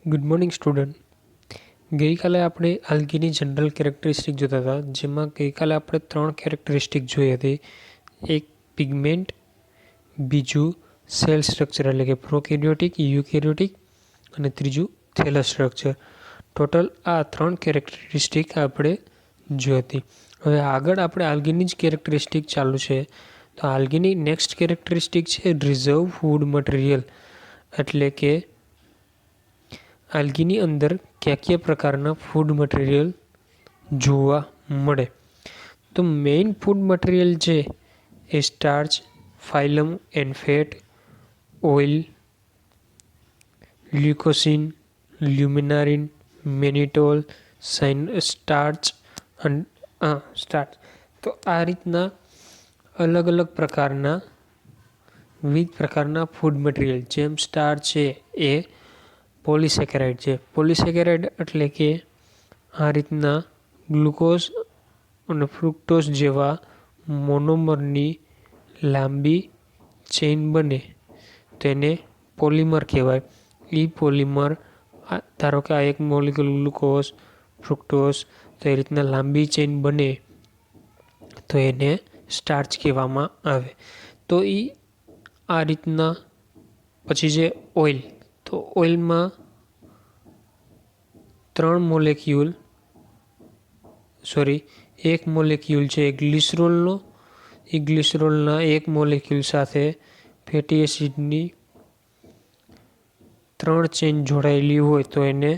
Good morning student. ગઈકાલે આપણે આલ્ગીની general characteristic જોતા હતા, જેમાં ગઈકાલે આપણે 3 કેરેક્ટરિસ્ટિક જોઈ હતી. એક પિગમેન્ટ, બીજું સેલ સ્ટ્રક્ચર એટલે કે પ્રોકેરિયોટિક, યુકેરિયોટિક અને ત્રીજું થેલસ સ્ટ્રક્ચર. ટોટલ આ 3 કેરેક્ટરિસ્ટિક આપણે જોઈ હતી. હવે આગળ આપણે આલ્ગીની જ કેરેક્ટરિસ્ટિક ચાલુ છે. તો આલ્ગીની નેક્સ્ટ કેરેક્ટરિસ્ટિક છે રિઝર્વ ફૂડ મટીરિયલ, એટલે કે આલ્ગીની અંદર કયા પ્રકારના ફૂડ મટીરિયલ જોવા મળે. તો મેઇન ફૂડ મટીરિયલ છે એ starch, phylum and fat, oil, leucosin, laminarin, mannitol, starch. તો આ રીતના અલગ અલગ પ્રકારના વિવિધ પ્રકારના ફૂડ મટીરિયલ, જેમ સ્ટાર્ચ છે એ પોલિસેકેરાઇડ છે. પોલિસેકેરાઇડ એટલે કે આ રીતના ગ્લુકોઝ અને ફ્રુક્ટોઝ જેવા મોનોમરની લાંબી ચેઇન બને તેને પોલિમર કહેવાય. એ પોલિમર ધારો કે આ એક મોલિક્યુલ ગ્લુકોઝ, ફ્રુક્ટોઝ, તો એ રીતના લાંબી ચેઇન બને તો એને સ્ટાર્ચ કહેવામાં આવે. તો એ આ રીતના પછી છે ઓઇલ. તો ઓઇલમાં 1 મોલેક્યુલ છે ગ્લિસરોલનો. એ ગ્લિસરોલના 1 મોલેક્યુલ સાથે ફેટી એસિડની 3 ચેઇન જોડાયેલી હોય તો એને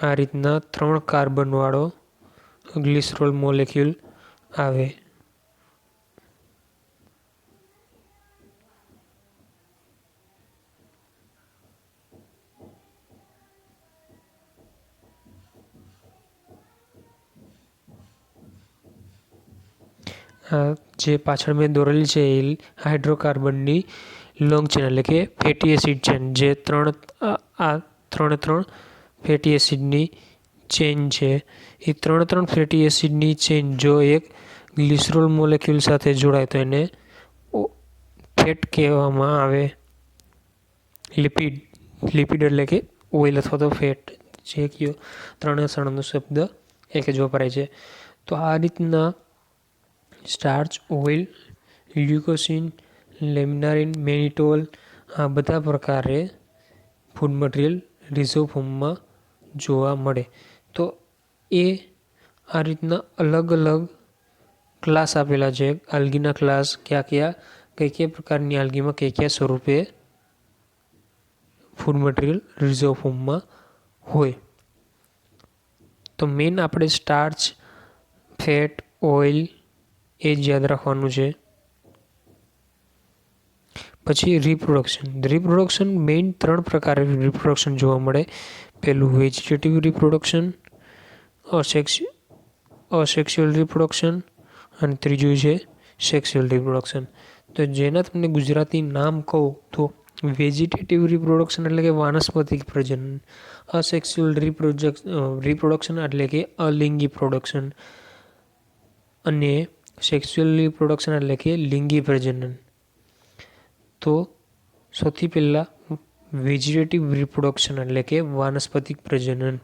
આ રીતના 3 કાર્બનવાળો ગ્લિસરોલ મોલેક્યુલ આવે. જે પાછળ મેં દોરેલી છે એ હાઇડ્રોકાર્બનની લોંગ ચેન એટલે કે ફેટી એસિડ ચેન, જે 3 ફેટી એસિડની ચેન છે. એ 3 ફેટી એસિડની ચેન જો એક ગ્લિસરોલ મોલેક્યુલ સાથે જોડાય તો એને ફેટ કહેવામાં આવે. લિપિડ એટલે કે ઓઇલ અથવા તો ફેટ, જે કયો 3 શબ્દ એક જ વપરાય છે. તો આ રીતના સ્ટાર્ચ, ઓઇલ, લ્યુકોસિન, લેમિનારિન, મેનિટોલ આ બધા પ્રકારે ફૂડ મટીરિયલ રિઝર્વ ફોર્મમાં જોવા મળે. તો એ આ રીતના અલગ અલગ ક્લાસ આપેલા છે. આલ્ગીના ક્લાસ કઈ પ્રકારની આલ્ગીમાં કયા સ્વરૂપે ફૂડ મટીરિયલ રિઝર્વ ફોર્મમાં હોય. તો મેઇન આપણે સ્ટાર્ચ, ફેટ, ઓઇલ એ જ યાદ રાખવાનું છે. પછી રિપ્રોડક્શન મેઇન 3 પ્રકારે રિપ્રોડક્શન જોવા મળે. પહેલું વેજીટેટિવ રિપ્રોડક્શન, અસેક્સ્યુઅલ રિપ્રોડક્શન અને ત્રીજું છે સેક્સ્યુઅલ રિપ્રોડક્શન. તો જેના તમને ગુજરાતી નામ કહું તો વેજીટેટિવ રિપ્રોડક્શન એટલે કે વાનસ્પતિક પ્રજનન, અસેક્સ્યુઅલ રિપ્રોડક્શન એટલે કે અલિંગી પ્રોડક્શન અને સેક્સ્યુઅલ રિપ્રોડક્શન એટલે કે લિંગી પ્રજનન. તો સૌથી પહેલાં વેજીટેટિવ રિપ્રોડક્શન એટલે કે વાનસ્પતિક પ્રજનન.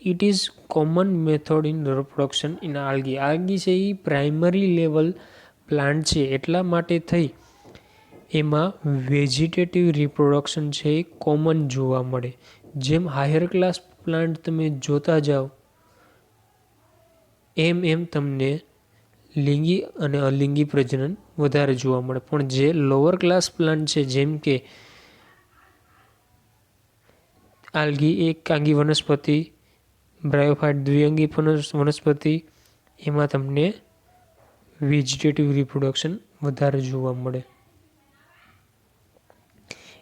It is common method in reproduction in algae. Algae છે એ પ્રાઇમરી લેવલ પ્લાન્ટ છે, એટલા માટે થઈ એમાં વેજીટેટિવ રિપ્રોડક્શન છે એ કોમન જોવા મળે. જેમ હાયર ક્લાસ પ્લાન્ટ તમે જોતા જાઓ એમ તમને લિંગી અને અલિંગી પ્રજનન વધારે જોવા મળે. પણ જે લોઅર ક્લાસ પ્લાન્ટ છે, જેમ કે આલ્ગી એકાંગી વનસ્પતિ, બ્રાયોફાઇટ દ્વિઅંગી વનસ્પતિ, એમાં તમને વેજીટેટિવ રિપ્રોડક્શન વધારે જોવા મળે.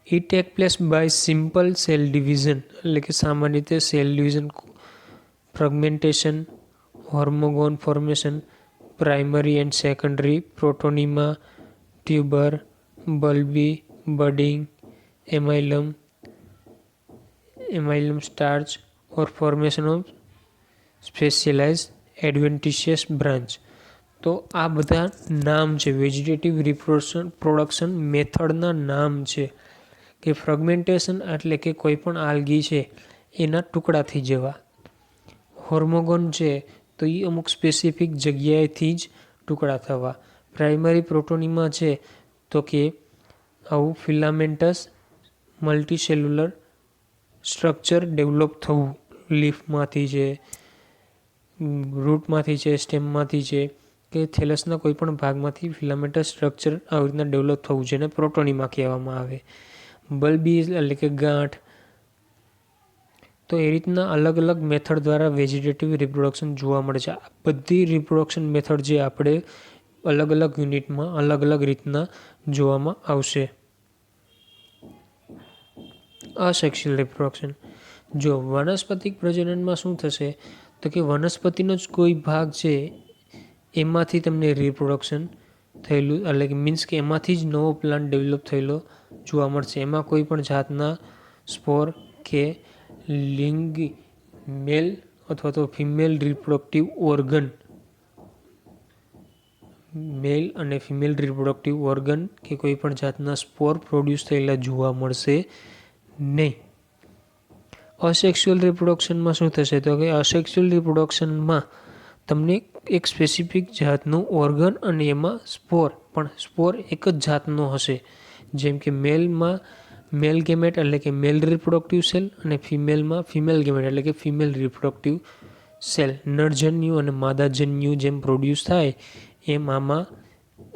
It take place by simple cell division એટલે કે સામાન્ય રીતે cell division, fragmentation, hormogone formation, primary and secondary protonema, tuber, bulbil, budding, amylum starch or formation of specialized adventitious branch. તો આ બધા નામ છે વેજીટેટિવ રિપ્રોડક્શન મેથડના નામ છે કે ફ્રેગમેન્ટેશન એટલે કે કોઈ પણ આલ્ગી છે એના ટુકડા થઈ જવા. હોર્મોગોન છે તો એ અમુક સ્પેસિફિક જગ્યાએથી જ ટુકડા થવા. પ્રાઇમરી પ્રોટોનીમા છે તો કે આવું ફિલામેન્ટસ મલ્ટીસેલ્યુલર સ્ટ્રક્ચર ડેવલપ થવું લીફમાંથી છે, રૂટમાંથી છે, સ્ટેમમાંથી છે કે થેલસના કોઈ પણ ભાગમાંથી ફિલામેન્ટસ સ્ટ્રક્ચર આવી રીતના ડેવલપ થવું જેને પ્રોટોનીમા કહેવામાં આવે. બલ્બી એટલે કે ગાંઠ. તો એ રીતના અલગ અલગ મેથડ દ્વારા વેજીટેટિવ રિપ્રોડક્શન જોવા મળે છે. આ બધી રિપ્રોડક્શન મેથડ જે આપણે અલગ અલગ યુનિટમાં અલગ અલગ રીતના જોવામાં આવશે. અસેક્સ્યુઅલ રિપ્રોડક્શન. જો વાનસ્પતિક પ્રજનનમાં શું થશે તો કે વનસ્પતિનો જ કોઈ ભાગ છે એમાંથી તમને રિપ્રોડક્શન થયેલું એટલે કે મીન્સ કે એમાંથી જ નવો પ્લાન્ટ ડેવલપ થયેલો જોવા મળશે. એમાં કોઈ પણ જાતના સ્પોર કે લિંગ મેલ અથવા તો ફિમેલ રિપ્રોડક્ટિવ ઓર્ગન મેલ અને ફિમેલ રિપ્રોડક્ટિવ ઓર્ગન કે કોઈ પણ જાતના સ્પોર પ્રોડ્યુસ થયેલા જોવા મળશે નહીં. અસેક્સ્યુઅલ રિપ્રોડક્શનમાં શું થશે તો કે અસેક્સ્યુઅલ રિપ્રોડક્શનમાં તમને એક સ્પેસિફિક જાતનું ઓર્ગન અને એમાં સ્પોર એક જ જાતનો હશે. જેમ કે મેલમાં મેલ ગેમેટ એટલે કે મેલ રિપ્રોડક્ટિવ સેલ અને ફિમેલમાં ફિમેલ ગેમેટ એટલે કે ફિમેલ રિપ્રોડક્ટિવ સેલ. નરજન્યુ અને માદાજન્યુ જેમ પ્રોડ્યુસ થાય એમ આમાં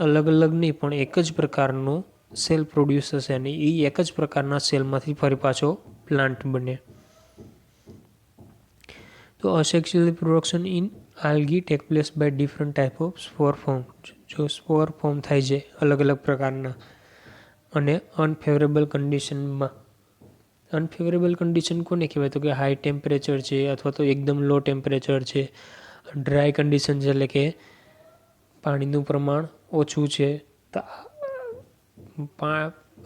અલગ અલગ નહીં પણ એક જ પ્રકારનો સેલ પ્રોડ્યુસ થશે અને એ એક જ પ્રકારના સેલમાંથી ફરી પાછો પ્લાન્ટ બને. તો asexual reproduction in algae take place by different type of spore form. જો સ્પોર ફોર્મ થાય છે અલગ અલગ પ્રકારના અને અનફેવરેબલ કન્ડિશનમાં. અનફેવરેબલ કન્ડિશન કોને કહેવાય તો કે હાઈ ટેમ્પરેચર છે અથવા તો એકદમ લો ટેમ્પરેચર છે. ડ્રાય કન્ડિશન છે એટલે કે પાણીનું પ્રમાણ ઓછું છે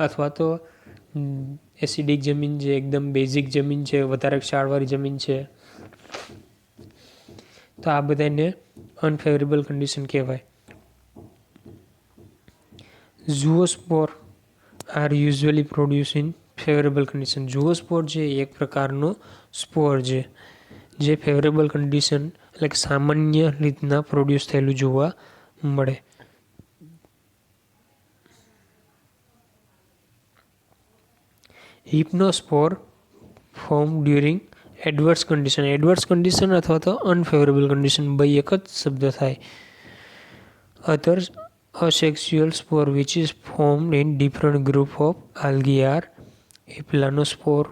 અથવા તો એસિડિક જમીન છે, એકદમ બેઝિક જમીન છે, વધારે ક્ષારવાળી જમીન છે. તો આ બધાને અનફેવરેબલ કન્ડિશન કહેવાય. Zoospore are usually produce in favourable condition. Zoospore છે એક પ્રકારનો સ્પોર છે જે ફેવરેબલ કન્ડિશન એટલે કે સામાન્ય રીતના પ્રોડ્યુસ થયેલું જોવા મળે. Hypnospore form during adverse condition. Adverse condition અથવા તો અનફેવરેબલ કન્ડિશન બે એક જ શબ્દ થાય. અધર asexual spore which is formed in different group of algae are planospore,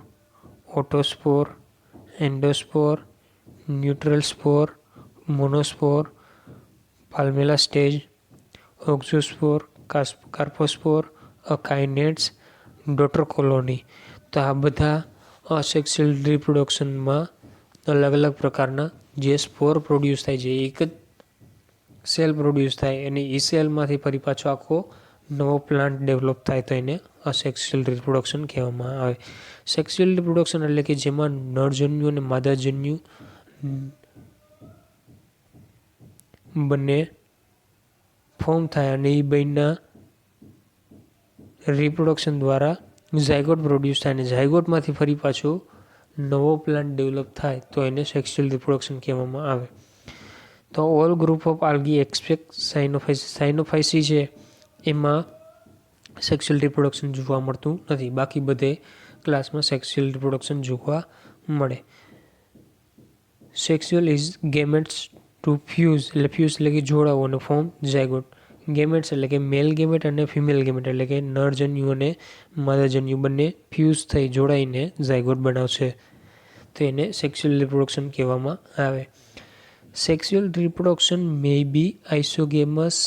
autospore, endospore, neutral spore, monospore, palmella stage, oxospore, carpospore, akinets, daughter colony. તો આ બધા અસેક્સ્યુઅલ રિપ્રોડક્શનમાં અલગ અલગ પ્રકારના જે સ્પોર પ્રોડ્યુસ થાય છે એક જ સેલ પ્રોડ્યુસ થાય અને એ સેલમાંથી ફરી પાછો આખો નવો પ્લાન્ટ ડેવલપ થાય તો એને અસેક્સ્યુઅલ રિપ્રોડક્શન કહેવામાં આવે. સેક્સ્યુઅલ રિપ્રોડક્શન એટલે કે જેમાં નરજન્યુ અને માદાજન્યુ બંને ફોર્મ થાય અને એ બંનેના રિપ્રોડક્શન દ્વારા ઝાયગોટ પ્રોડ્યુસ થાય અને ઝાયગોટમાંથી ફરી પાછો નવો પ્લાન્ટ ડેવલપ થાય તો એને સેક્સ્યુઅલ રિપ્રોડક્શન કહેવામાં આવે. તો all group of algae expect Cyanophyceae. Cyanophyceae છે એમાં સેક્સ્યુઅલ રિપ્રોડક્શન જોવા મળતું નથી. બાકી બધે ક્લાસમાં સેક્સ્યુઅલ રિપ્રોડક્શન જોવા મળે. Sexual is gametes to fuse એટલે ફ્યુઝ એટલે કે જોડાવો અને ફોર્મ ઝાયગોટ. ગેમેટ્સ એટલે કે મેલ ગેમેટ અને ફિમેલ ગેમેટ એટલે કે નરજન્યુ અને માદાજન્યુ બંને ફ્યુઝ થઈ જોડાઈને ઝાયગોટ બનાવશે તો એને સેક્સ્યુઅલ રિપ્રોડક્શન કહેવામાં આવે. Sexual reproduction may be isogamous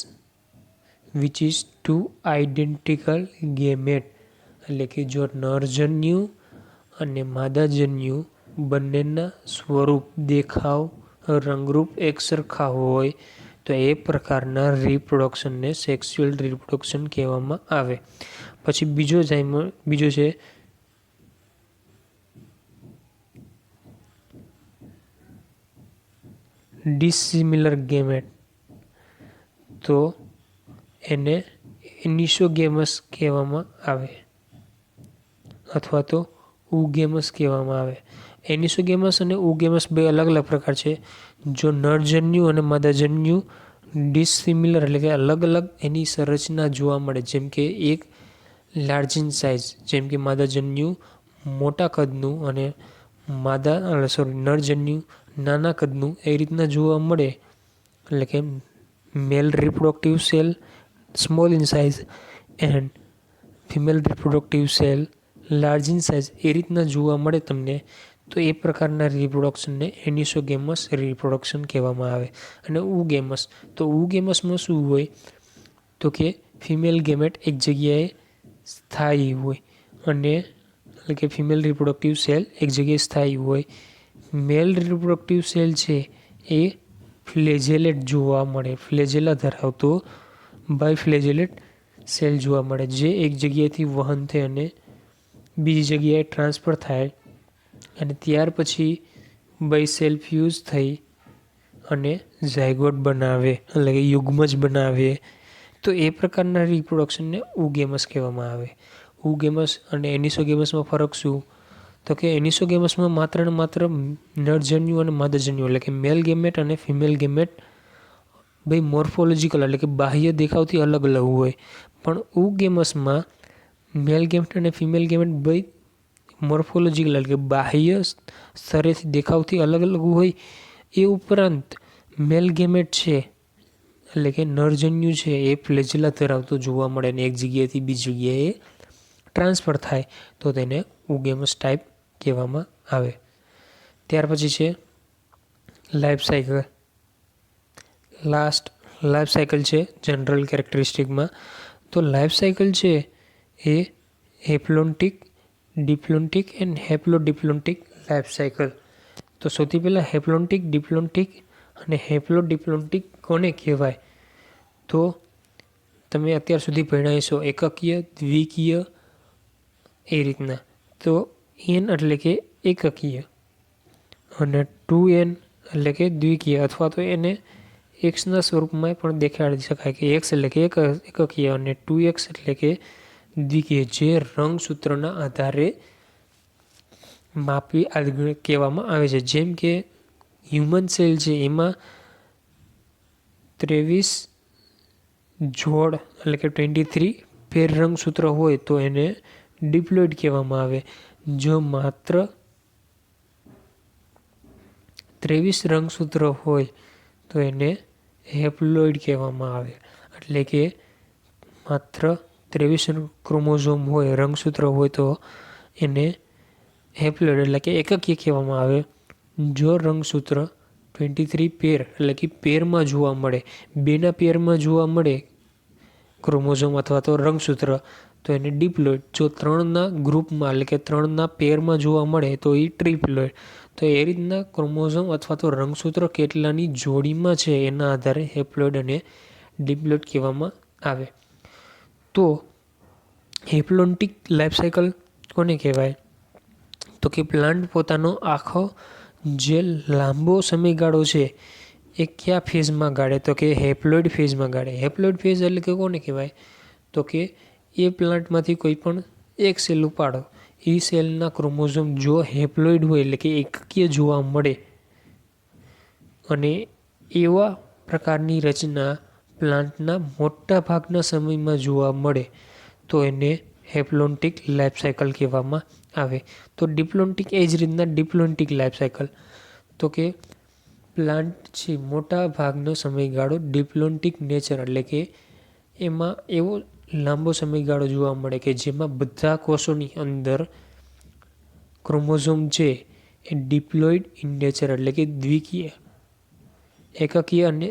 which is two identical gamete એટલે કે જો નરજન્યુ અને માદાજન્યુ બંનેના સ્વરૂપ દેખાવ રંગરૂપ એક સરખા હોય તો એ પ્રકારના રિપ્રોડક્શનને સેક્સ્યુઅલ રિપ્રોડક્શન કહેવામાં આવે. પછી બીજો છે ડિસિમિલર ગેમેટ. તો એને એનિસોગેમસ કહેવામાં આવે અથવા તો ઉગેમસ કહેવામાં આવે. એનિસોગેમસ અને ઉગેમસ બે અલગ અલગ પ્રકાર છે. જો નરજન્યુ અને માદાજન્યુ ડિસિમિલર એટલે કે અલગ અલગ એની સંરચના જોવા મળે, જેમ કે એક લાર્જ ઇન સાઇઝ, જેમ કે માદાજન્યુ મોટા કદનું અને નરજન્યુ નાના કદનું એ રીતના જોવા મળે, એટલે કે male reproductive cell small in size and female reproductive cell large in size એ રીતના જોવા મળે તમને, તો એ પ્રકારના રિપ્રોડક્શનને એનિસોગેમસ રિપ્રોડક્શન કહેવામાં આવે. અને ઉગેમસ, તો ઉગેમસમાં શું હોય તો કે ફિમેલ ગેમેટ એક જગ્યાએ સ્થાયી હોય અને એટલે કે ફિમેલ રિપ્રોડક્ટિવ સેલ એક જગ્યાએ સ્થાયી હોય. મેલ રિપ્રોડક્ટિવ સેલ છે એ ફ્લેજેલેટ જોવા મળે, ફ્લેજેલા ધરાવતો બાયફ્લેજેલેટ સેલ જોવા મળે, જે એક જગ્યાએથી વહન થઈ અને બીજી જગ્યાએ ટ્રાન્સફર થાય અને ત્યાર પછી બે સેલ ફ્યુઝ થઈ અને ઝાયગોટ બનાવે, એટલે કે યુગ્મજ બનાવે. તો એ પ્રકારના રિપ્રોડક્શનને ઉગેમસ કહેવામાં આવે. ઉગેમસ અને એનિસોગેમસમાં ફરક શું તો કે એનિસોગેમસમાં માત્ર ને માત્ર નરજન્યુ અને માદાજન્યુ એટલે કે મેલ ગેમેટ અને ફિમેલ ગેમેટ બે મોર્ફોલોજીકલ એટલે કે બાહ્ય દેખાવથી અલગ અલગ હોય, પણ ઉગેમસમાં મેલ ગેમેટ અને ફિમેલ ગેમેટ બે મોર્ફોલોજીકલ એટલે કે બાહ્ય સ્તરેથી દેખાવથી અલગ અલગ હોય. એ ઉપરાંત મેલ ગેમેટ છે એટલે કે નરજન્યુ છે એ ફ્લેજેલા ધરાવતો જોવા મળે અને એક જગ્યાએથી બીજી જગ્યાએ ટ્રાન્સફર થાય, તો તેને ઉગેમસ ટાઈપ કહેવામાં આવે. ત્યાર પછી છે લાઈફ સાયકલ. લાઈફ સાયકલ છે જનરલ કેરેક્ટરિસ્ટિકમાં. તો લાઈફ સાયકલ છે એ હેપ્લોન્ટિક, ડિપ્લોન્ટિક એન્ડ હેપ્લોડિપ્લોન્ટિક લાઈફ સાયકલ. તો સૌથી પહેલાં હેપ્લોન્ટિક, ડિપ્લોન્ટિક અને હેપ્લોડિપ્લોન્ટિક કોને કહેવાય તો તમે અત્યાર સુધી ભણ્યા છો એકકીય, દ્વિકીય એ રીતના. તો એન એટલે કે એકકીય અને 2n એટલે કે દ્વિકીય, અથવા તો એને એક્સના સ્વરૂપમાં પણ દેખાડી શકાય કે એક્સ એટલે કે એકકીય અને 2x એટલે કે દ્વિકીય, જે રંગસૂત્રના આધારે માપી કહેવામાં આવે છે. જેમ કે હ્યુમન સેલ છે એમાં 23 જોડ એટલે કે 23 પેર રંગસૂત્ર હોય તો એને ડિપ્લોઇડ કહેવામાં આવે. જો માત્ર 23 રંગસૂત્ર હોય તો એને હેપ્લોઇડ કહેવામાં આવે. એટલે કે માત્ર 23 ક્રોમોઝોમ હોય, રંગસૂત્ર હોય તો એને હેપ્લોઇડ એટલે કે એકકીય કહેવામાં આવે. જો રંગસૂત્ર 23 પેર એટલે કે પેરમાં જોવા મળે, બેના પેરમાં જોવા મળે ક્રોમોઝોમ અથવા તો રંગસૂત્ર તો એને ડિપ્લોઇડ. જો 3ના ગ્રુપમાં એટલે કે 3ના પેરમાં જોવા મળે તો એ ટ્રિપ્લોઇડ. તો એ રીતના ક્રોમોઝોમ અથવા તો રંગસૂત્ર કેટલાની જોડીમાં છે એના આધારે હેપ્લોઇડ અને ડિપ્લોઇડ કહેવામાં આવે. તો હેપ્લોન્ટિક લાઈફ સાયકલ કોને કહેવાય તો કે પ્લાન્ટ પોતાનો આખો જે લાંબો સમયગાળો છે એ કયા ફેઝમાં ગાળે તો કે હેપ્લોઇડ ફેઝમાં ગાળે. હેપ્લોઇડ ફેઝ એટલે કે કોને કહેવાય તો કે એ પ્લાન્ટમાંથી કોઈ પણ એક સેલ ઉપાડો, એ સેલના ક્રોમોઝોમ જો હેપ્લોઇડ હોય એટલે કે એકકીય જોવા મળે અને એવા પ્રકારની રચના પ્લાન્ટના મોટા ભાગના સમયમાં જોવા મળે તો એને હેપ્લોન્ટિક લાઈફ સાયકલ કહેવામાં આવે. તો ડિપ્લોન્ટિક એ જ રીતના ડિપ્લોન્ટિક લાઈફ સાયકલ તો કે પ્લાન્ટ છે મોટા ભાગનો સમયગાળો ડિપ્લોન્ટિક નેચર એટલે કે એમાં એવો લાંબો સમયગાળો જોવા મળે કે જેમાં બધા કોષોની અંદર ક્રોમોઝોમ છે એ ડિપ્લોઇડ ઇન નેચર એટલે કે દ્વિકીય, એકકીય અને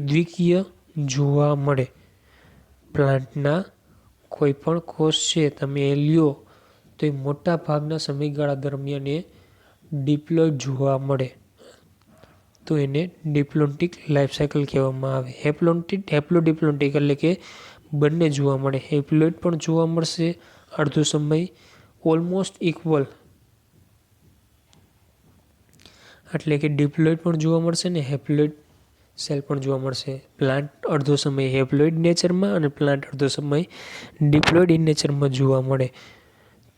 દ્વિકીય જોવા મળે. પ્લાન્ટના કોઈ પણ કોષ છે તમે એ લ્યો તો એ મોટા ભાગના સમયગાળા દરમિયાન એ ડિપ્લોઇડ જોવા મળે, તો એને ડિપ્લોન્ટિક લાઈફ સાયકલ કહેવામાં આવે. હેપ્લોડિપ્લોન્ટિક એટલે કે બંને જોવા મળે, હેપ્લોઇડ પણ જોવા મળશે અડધો સમય ઓલમોસ્ટ ઇક્વલ એટલે કે ડિપ્લોઇડ પણ જોવા મળશે ને હેપ્લોઇડ સેલ પણ જોવા મળશે. પ્લાન્ટ અડધો સમય હેપ્લોઇડ નેચરમાં અને પ્લાન્ટ અડધો સમય ડિપ્લોઇડ ઇન નેચરમાં જોવા મળે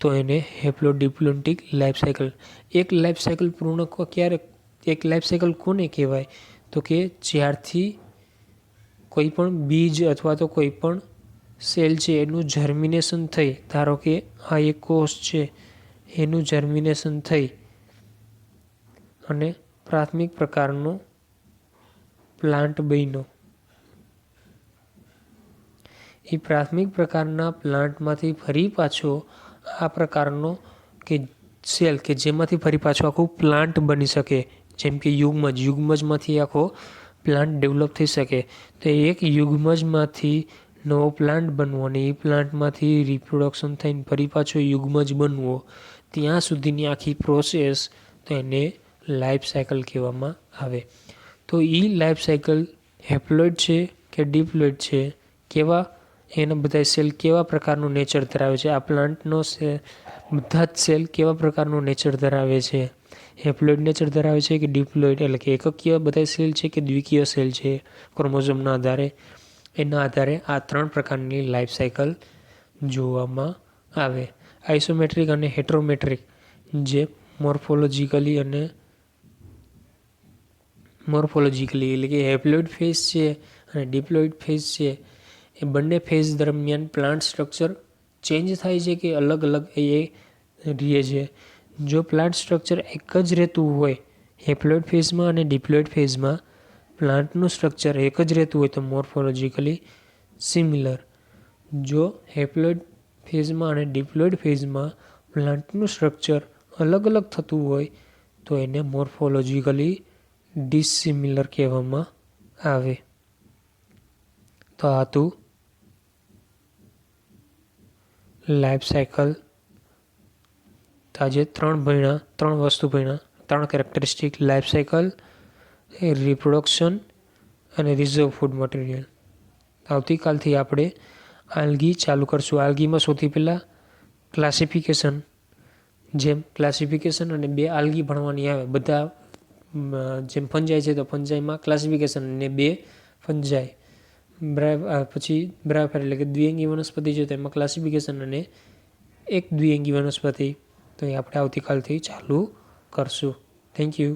તો એને હેપ્લોડિપ્લોન્ટિક લાઈફ સાયકલ. એક લાઈફ સાયકલ પૂર્ણ ક્યારે, એક લાઈફ સાયકલ કોને કહેવાય તો કે જ્યારથી કોઈ પણ બીજ અથવા તો કોઈ પણ સેલ છે એનું જર્મિનેશન થઈ, ધારો કે આ એક કોષ છે એનું જર્મિનેશન થઈ અને પ્રાથમિક પ્રકારનો પ્લાન્ટ બન્યો. એ પ્રાથમિક પ્રકારના પ્લાન્ટમાંથી ફરી પાછો આ પ્રકારનો કે સેલ કે જેમાંથી ફરી પાછો આખું પ્લાન્ટ બની શકે, જેમ કે યુગ્મજમાંથી આખો પ્લાન્ટ ડેવલપ થઈ શકે. તો એક યુગ્મજમાંથી નવો પ્લાન્ટ બનવો અને એ પ્લાન્ટમાંથી રિપ્રોડક્શન થઈને ફરી પાછો યુગ્મજ બનવો, ત્યાં સુધીની આખી પ્રોસેસ તો એને લાઈફ સાયકલ કહેવામાં આવે. તો એ લાઈફ સાયકલ હેપ્લોઇડ છે કે ડિપ્લોઇડ છે, કેવા એના બધા સેલ કેવા પ્રકારનું નેચર ધરાવે છે, આ પ્લાન્ટનો બધા જ સેલ કેવા પ્રકારનું નેચર ધરાવે છે, હેપ્લોઇડ નેચર ધરાવે છે કે ડિપ્લોઇડ, એટલે કે એકકીય બધા સેલ છે કે દ્વિકીય સેલ છે ક્રોમોઝોમના આધારે, એના આધારે આ 3 પ્રકારની લાઈફ સાયકલ જોવામાં આવે. આઇસોમેટ્રિક અને હેટરોમેટ્રિક, જે મોર્ફોલોજિકલી એટલે કે હેપ્લોઇડ ફેઝ છે અને ડિપ્લોઇડ ફેઝ છે, એ બંને ફેઝ દરમિયાન પ્લાન્ટ સ્ટ્રક્ચર ચેન્જ થાય છે કે અલગ અલગ એ રહે છે. જો પ્લાન્ટ સ્ટ્રક્ચર એક જ રહેતું હોય હેપ્લોઇડ ફેઝમાં અને ડિપ્લોઇડ ફેઝમાં પ્લાન્ટનું સ્ટ્રક્ચર એક જ રહેતું હોય તો મોર્ફોલોજિકલી સિમિલર. જો હેપ્લોઇડ ફેઝમાં અને ડિપ્લોઇડ ફેઝમાં પ્લાન્ટનું સ્ટ્રક્ચર અલગ અલગ થતું હોય તો એને મોર્ફોલોજિકલી ડિસિમિલર કહેવામાં આવે. તો આ હતું લાઈફ સાયકલ. આજે 3 વસ્તુ ભણ્યા, 3 કેરેક્ટરિસ્ટિક લાઈફ સાયકલ, રિપ્રોડક્શન અને રિઝર્વ ફૂડ મટીરિયલ. આવતીકાલથી આપણે આલ્ગી ચાલુ કરશું. આલ્ગીમાં સૌથી પહેલાં ક્લાસિફિકેશન, જેમ ક્લાસિફિકેશન અને 2 આલ્ગી ભણવાની આવે. બધા જેમ ફંજાઈ છે તો ફંજાઈમાં ક્લાસિફિકેશન અને 2 ફંજાઈ. પછી બ્રાયોફાયટા એટલે કે દ્વિઅંગી વનસ્પતિ છે તો એમાં ક્લાસિફિકેશન અને 1 દ્વિઅંગી વનસ્પતિ. તો એ આપણે આવતીકાલથી ચાલુ કરશું. Thank you.